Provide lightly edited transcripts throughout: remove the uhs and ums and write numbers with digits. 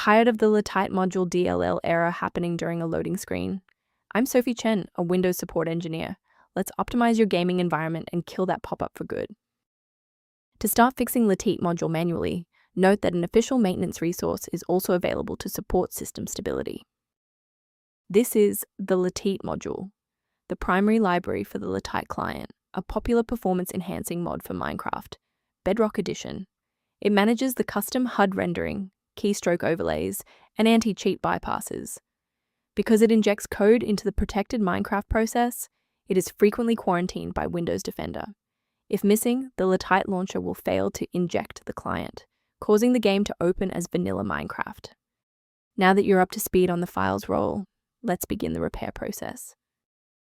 Tired of the Latite module DLL error happening during a loading screen? I'm Sophie Chen, a Windows support engineer. Let's optimize your gaming environment and kill that pop-up for good. To start fixing Latite module manually, note that an official maintenance resource is also available to support system stability. This is the Latite module, the primary library for the Latite Client, a popular performance-enhancing mod for Minecraft, Bedrock Edition. It manages the custom HUD rendering, keystroke overlays, and anti-cheat bypasses. Because it injects code into the protected Minecraft process, it is frequently quarantined by Windows Defender. If missing, the Latite launcher will fail to inject the client, causing the game to open as vanilla Minecraft. Now that you're up to speed on the file's role, let's begin the repair process.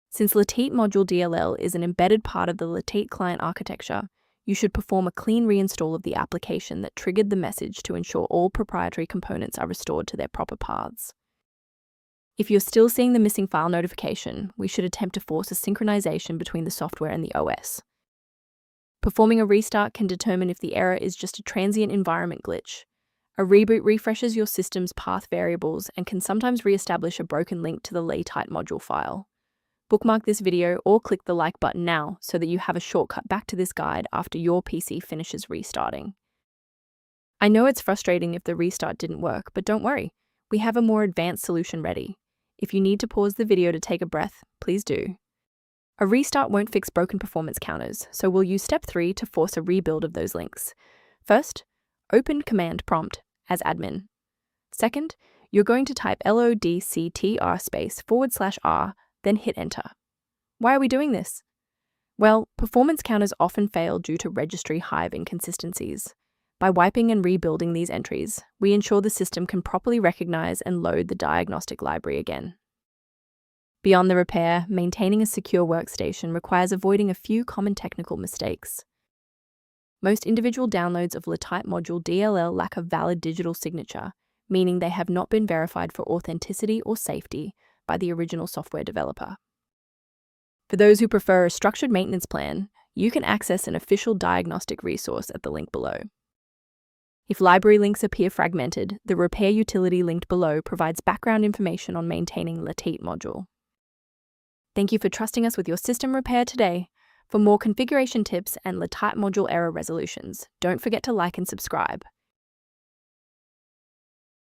Since Latite module DLL is an embedded part of the Latite Client architecture, you should perform a clean reinstall of the application that triggered the message to ensure all proprietary components are restored to their proper paths. If you're still seeing the missing file notification, we should attempt to force a synchronization between the software and the OS. Performing a restart can determine if the error is just a transient environment glitch. A reboot refreshes your system's path variables and can sometimes re-establish a broken link to the Latite module file. Bookmark this video or click the like button now so that you have a shortcut back to this guide after your PC finishes restarting. I know it's frustrating if the restart didn't work, but don't worry, we have a more advanced solution ready. If you need to pause the video to take a breath, please do. A restart won't fix broken performance counters, so we'll use step 3 to force a rebuild of those links. First, open command prompt as admin. Second, you're going to type lodctr/r, then hit enter. Why are we doing this? Well, performance counters often fail due to registry hive inconsistencies. By wiping and rebuilding these entries, we ensure the system can properly recognize and load the diagnostic library again. Beyond the repair, maintaining a secure workstation requires avoiding a few common technical mistakes. Most individual downloads of Latite module DLL lack a valid digital signature, meaning they have not been verified for authenticity or safety by the original software developer. For those who prefer a structured maintenance plan, you can access an official diagnostic resource at the link below. If library links appear fragmented, the repair utility linked below provides background information on maintaining Latite module. Thank you for trusting us with your system repair today. For more configuration tips and Latite module error resolutions, don't forget to like and subscribe.